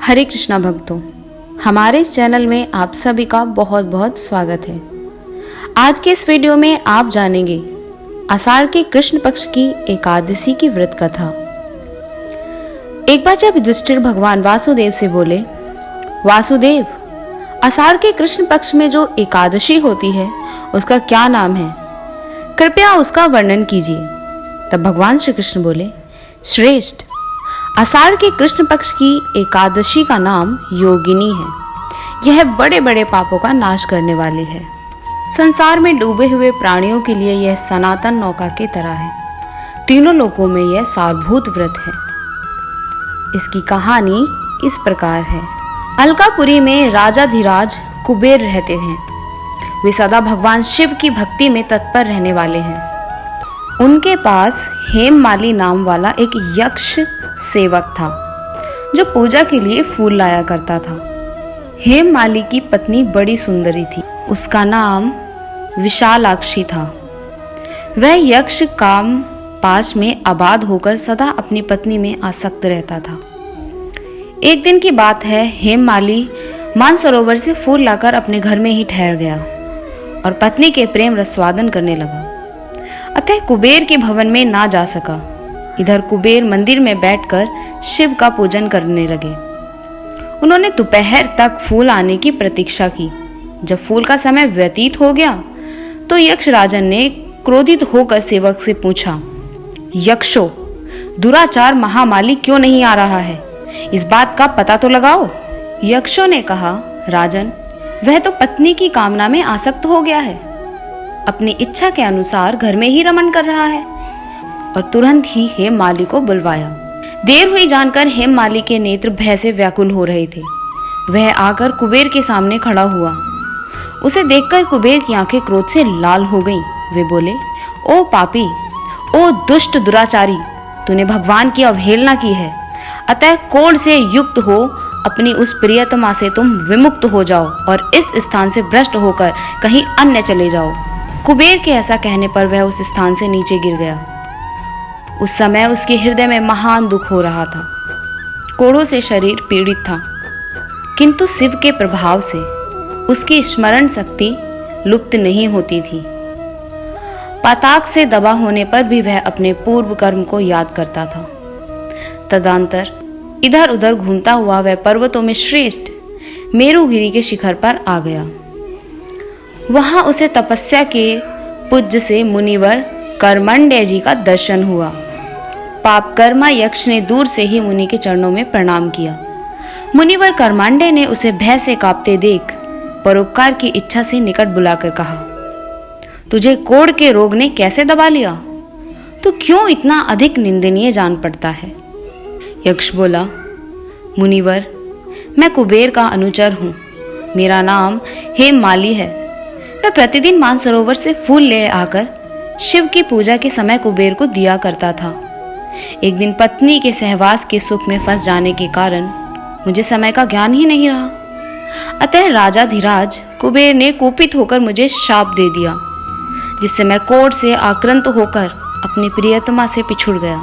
हरे कृष्णा भक्तों, हमारे इस चैनल में आप सभी का बहुत बहुत स्वागत है। आज के इस वीडियो में आप जानेंगे आषाढ़ के कृष्ण पक्ष की एकादशी की व्रत कथा। एक बार जब युधिष्ठिर भगवान वासुदेव से बोले, वासुदेव, आषाढ़ के कृष्ण पक्ष में जो एकादशी होती है उसका क्या नाम है, कृपया उसका वर्णन कीजिए। तब भगवान श्री कृष्ण बोले, श्रेष्ठ, आषाढ़ के कृष्ण पक्ष की एकादशी का नाम योगिनी है। यह बड़े बड़े पापों का नाश करने वाली है। संसार में डूबे हुए प्राणियों के लिए यह सनातन नौका की तरह है। तीनों लोकों में यह सारभूत व्रत है। इसकी कहानी इस प्रकार है। अलकापुरी में राजाधिराज कुबेर रहते हैं। वे सदा भगवान शिव की भक्ति में तत्पर रहने वाले हैं। उनके पास हेममाली नाम वाला एक यक्ष सेवक था जो पूजा के लिए फूल लाया करता था। हेममाली की पत्नी बड़ी सुंदरी थी। उसका नाम विशालाक्षी था। वह यक्ष काम पाश में आबाद होकर सदा अपनी पत्नी में आसक्त रहता था। एक दिन की बात है, हेममाली मानसरोवर से फूल लाकर अपने घर में ही ठहर गया और पत्नी के प्रेम रसवादन करने लगा। अतः कुबेर के भवन में ना जा सका। इधर कुबेर मंदिर में बैठकर शिव का पूजन करने लगे। उन्होंने दोपहर तक फूल आने की प्रतीक्षा की। जब फूल का समय व्यतीत हो गया तो यक्ष राजन ने क्रोधित होकर सेवक से पूछा, यक्षो, दुराचार महामाली क्यों नहीं आ रहा है? इस बात का पता तो लगाओ। यक्षों ने कहा, राजन, वह तो पत्नी की कामना में आसक्त हो गया है। अपनी इच्छा के अनुसार घर में ही रमन कर रहा है। और तुरंत ही हेममाली को बुलवाया। देर हुई जानकर हेममाली के नेत्र भय से व्याकुल हो रहे थे। वह आकर कुबेर के सामने खड़ा हुआ। उसे देखकर कुबेर की आंखें क्रोध से लाल हो गईं। वे बोले, ओ पापी, ओ दुष्ट दुराचारी, तूने भगवान की अवहेलना की है। अतः कोढ़ से युक्त हो अपनी उस प्रियतमा से तुम विमुक्त हो जाओ और इस स्थान से भ्रष्ट होकर कहीं अन्य चले जाओ। कुबेर के ऐसा कहने पर वह उस स्थान से नीचे गिर गया। उस समय उसके हृदय में महान दुख हो रहा था। कोढ़ों से शरीर पीड़ित था, किंतु शिव के प्रभाव से उसकी स्मरण शक्ति लुप्त नहीं होती थी। पाताक से दबा होने पर भी वह अपने पूर्व कर्म को याद करता था। तदंतर इधर उधर घूमता हुआ वह पर्वतों में श्रेष्ठ मेरुगिरी के शिखर पर आ गया। वहां उसे तपस्या के पूज्य से मुनिवर कर्मंडे जी का दर्शन हुआ। पापकर्मा यक्ष ने दूर से ही मुनि के चरणों में प्रणाम किया। मुनिवर कर्मांडे ने उसे भय से कांपते देख परोपकार की इच्छा से निकट बुलाकर कहा, तुझे कोढ़ के रोग ने कैसे दबा लिया? तू क्यों इतना अधिक निंदनीय जान पड़ता है? यक्ष बोला, मुनिवर, मैं कुबेर का अनुचर हूँ। मेरा नाम हेममाली है। मैं प्रतिदिन मानसरोवर से फूल ले आकर शिव की पूजा के समय कुबेर को दिया करता था। एक दिन पत्नी के सहवास के सुख में फंस जाने के कारण मुझे समय का ज्ञान ही नहीं रहा। अतः राजाधिराज कुबेर ने कुपित होकर मुझे शाप दे दिया, जिससे मैं कोढ़ से आक्रांत होकर अपनी प्रियतमा से पिछुड़ गया।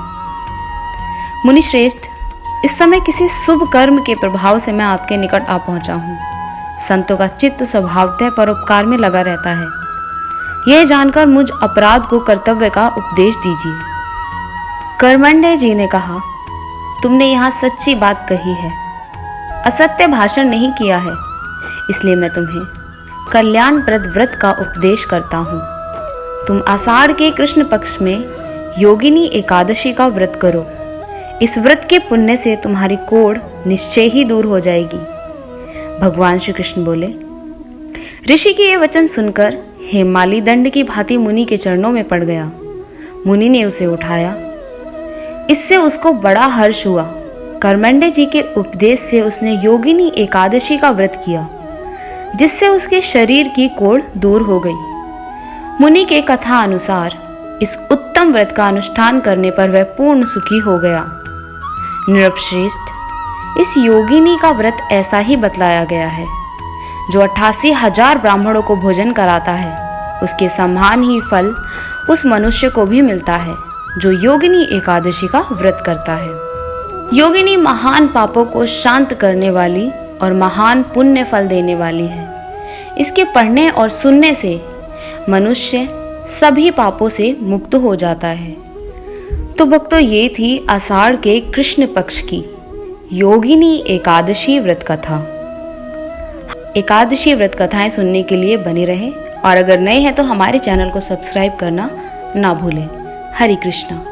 मुनि श्रेष्ठ, इस समय किसी शुभ कर्म के प्रभाव से मैं आपके निकट आ पहुंचा हूँ। संतों का चित्त स्वभावतः परोपकार में लगा रहता है। यह जानकर मुझ अपराध को कर्तव्य का उपदेश दीजिए। कर्मंडे जी ने कहा, तुमने यहाँ सच्ची बात कही है, असत्य भाषण नहीं किया है, इसलिए मैं तुम्हें कल्याणप्रद व्रत का उपदेश करता हूँ। तुम आषाढ़ के कृष्ण पक्ष में योगिनी एकादशी का व्रत करो। इस व्रत के पुण्य से तुम्हारी कोढ़ निश्चय ही दूर हो जाएगी। भगवान श्री कृष्ण बोले। ऋषि के ये वचन सुनकर हेममाली दंड की भांति मुनि के चरणों में पड़ गया। मुनि ने उसे उठाया। इससे उसको बड़ा हर्ष हुआ। कर्मंडे जी के उपदेश से उसने योगिनी एकादशी का व्रत किया, जिससे उसके शरीर की कोढ़ दूर हो गई। मुनि के कथा अनुसार इस उत्तम व्रत का अनुष्ठान करने पर वह पूर्ण सुखी हो गया। नृपश्रेष्ठ, इस योगिनी का व्रत ऐसा ही बतलाया गया है। जो 88,000 ब्राह्मणों को भोजन कराता है, उसके समान ही फल उस मनुष्य को भी मिलता है जो योगिनी एकादशी का व्रत करता है। योगिनी महान पापों को शांत करने वाली और महान पुण्य फल देने वाली है। इसके पढ़ने और सुनने से मनुष्य सभी पापों से मुक्त हो जाता है। तो भक्तों, ये थी आषाढ़ के कृष्ण पक्ष की योगिनी एकादशी व्रत कथा। एकादशी व्रत कथाएं सुनने के लिए बने रहें और अगर नए हैं तो हमारे चैनल को सब्सक्राइब करना ना भूलें। हरे कृष्णा।